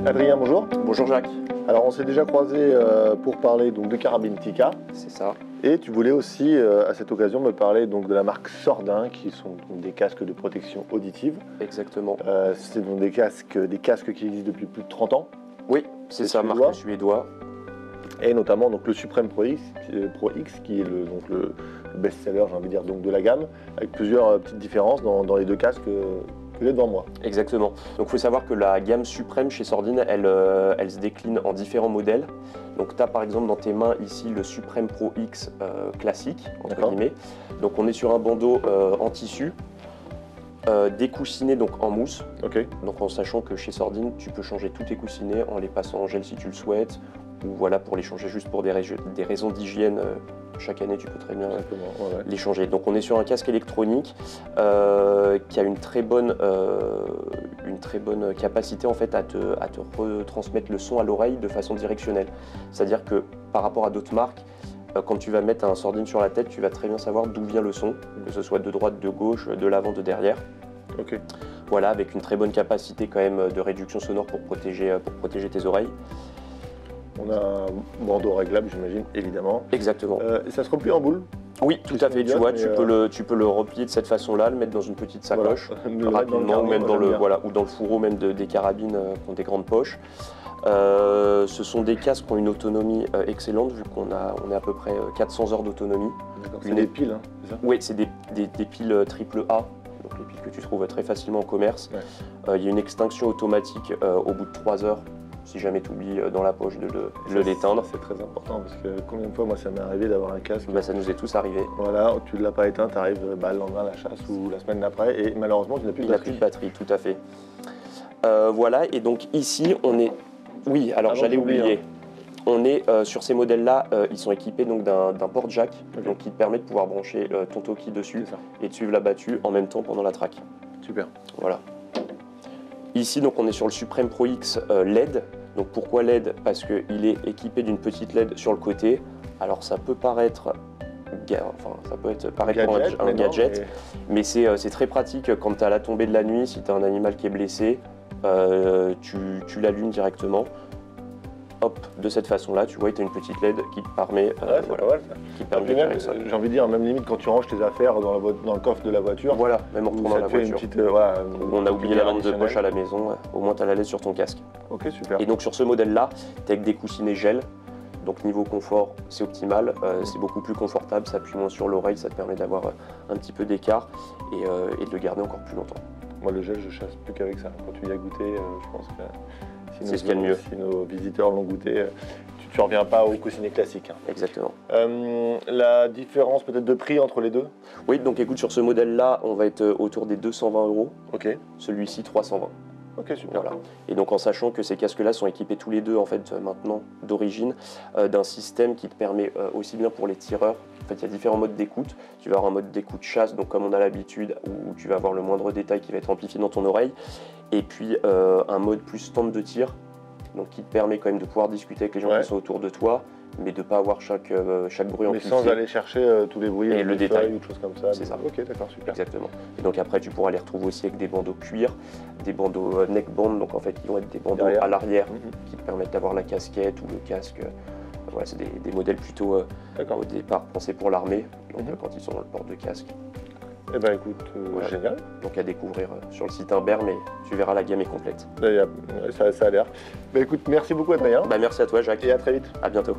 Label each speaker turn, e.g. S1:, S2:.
S1: Adrien, bonjour.
S2: Bonjour Jacques.
S1: Alors on s'est déjà croisé pour parler donc, de carabine Tikka.
S2: C'est ça.
S1: Et tu voulais aussi à cette occasion me parler donc, de la marque Sordin, qui sont donc, des casques de protection auditive.
S2: Exactement.
S1: C'est donc des casques qui existent depuis plus de 30 ans.
S2: Oui, c'est ça, marque suédois.
S1: Et notamment donc, le Supreme Pro X qui est le best-seller, j'ai envie de dire, donc, de la gamme, avec plusieurs petites différences dans les deux casques que j'ai devant moi.
S2: Exactement. Donc il faut savoir que la gamme Supreme chez Sordin, elle se décline en différents modèles. Donc tu as par exemple dans tes mains ici le Supreme Pro X classique, entre guillemets. Donc on est sur un bandeau en tissu, découssiné donc en mousse. Donc en sachant que chez Sordin, tu peux changer tous tes coussinets en les passant en gel si tu le souhaites, ou voilà pour les changer juste pour des raisons d'hygiène. Chaque année, tu peux très bien les changer. Donc on est sur un casque électronique qui a une très bonne capacité en fait à te retransmettre le son à l'oreille de façon directionnelle. C'est-à-dire que par rapport à d'autres marques, quand tu vas mettre un Sordin sur la tête, tu vas très bien savoir d'où vient le son, que ce soit de droite, de gauche, de l'avant, de derrière. Voilà, avec une très bonne capacité quand même de réduction sonore pour protéger tes oreilles.
S1: On a un bandeau réglable, j'imagine, évidemment.
S2: Exactement.
S1: Ça se replie en boule?
S2: Oui, tout à fait. Tu vois, tu peux le replier de cette façon-là, le mettre dans une petite sacoche, rapidement, ou même dans le fourreau même des carabines qui ont des grandes poches. Ce sont des casques qui ont une autonomie excellente, vu qu'on est à peu près 400 heures d'autonomie.
S1: C'est des piles, hein, c'est ça?
S2: Oui, c'est des piles AAA. Donc les piles que tu trouves très facilement en commerce. Il y a une extinction automatique au bout de 3 heures. Si jamais tu oublies dans la poche de l'éteindre.
S1: C'est très important parce que combien de fois moi ça m'est arrivé d'avoir un casque.
S2: Ça nous est tous arrivé.
S1: Voilà, tu ne l'as pas éteint, tu arrives le lendemain à la chasse ou la semaine d'après et malheureusement tu n'as plus de batterie.
S2: Il n'a plus de batterie, tout à fait. Voilà, et donc ici on est... Oui, alors j'allais oublier. On est sur ces modèles-là, ils sont équipés d'un port jack donc, qui te permet de pouvoir brancher ton Toki dessus et de suivre la battue en même temps pendant la traque.
S1: Super.
S2: Voilà. Ici, donc, on est sur le Supreme Pro X LED. Donc pourquoi LED? Parce qu'il est équipé d'une petite LED sur le côté. Alors ça peut paraître, un gadget, mais c'est très pratique quand tu as la tombée de la nuit, si tu as un animal qui est blessé, tu l'allumes directement. Hop, de cette façon-là, tu vois, tu as une petite LED qui te permet,
S1: j'ai envie de dire, même limite quand tu ranges tes affaires dans le coffre de la voiture.
S2: Voilà, même en retournant dans la voiture. On a oublié la lampe de poche à la maison, au moins tu as la LED sur ton casque.
S1: Ok, super.
S2: Et donc sur ce modèle-là, tu es avec des coussinets gel. Donc niveau confort, c'est optimal, c'est beaucoup plus confortable, ça appuie moins sur l'oreille, ça te permet d'avoir un petit peu d'écart et de le garder encore plus longtemps.
S1: Moi le gel, je chasse plus qu'avec ça. Quand tu y as goûté, je pense que
S2: c'est ce qu'il y a de mieux.
S1: Si nos visiteurs l'ont goûté, tu ne reviens pas au coussinet classique.
S2: Exactement.
S1: La différence peut-être de prix entre les deux?
S2: Oui, donc écoute, sur ce modèle-là, on va être autour des 220 €. Celui-ci, 320.
S1: Ok, super.
S2: Voilà. Et donc en sachant que ces casques-là sont équipés tous les deux en fait maintenant d'origine d'un système qui te permet aussi bien pour les tireurs. En fait, il y a différents modes d'écoute. Tu vas avoir un mode d'écoute chasse, donc comme on a l'habitude, où tu vas avoir le moindre détail qui va être amplifié dans ton oreille. Et puis un mode plus stand de tir, donc qui te permet quand même de pouvoir discuter avec les gens qui sont autour de toi, mais de ne pas avoir chaque bruit amplifié.
S1: Mais sans aller chercher tous les bruits
S2: et le détail
S1: ou choses comme ça.
S2: C'est ça.
S1: Ok, d'accord, super.
S2: Exactement. Et donc après, tu pourras les retrouver aussi avec des bandeaux cuir, des bandeaux neckband, donc en fait, ils vont être des bandeaux à l'arrière qui te permettent d'avoir la casquette ou le casque. Voilà, c'est des modèles plutôt au départ pensés pour l'armée, donc quand ils sont dans le port de casque.
S1: Eh ben écoute, génial.
S2: Donc à découvrir sur le site Imbert, mais tu verras, la gamme est complète.
S1: Ça a l'air. Écoute, merci beaucoup Adrien.
S2: Merci à toi Jacques.
S1: Et à très vite.
S2: À bientôt.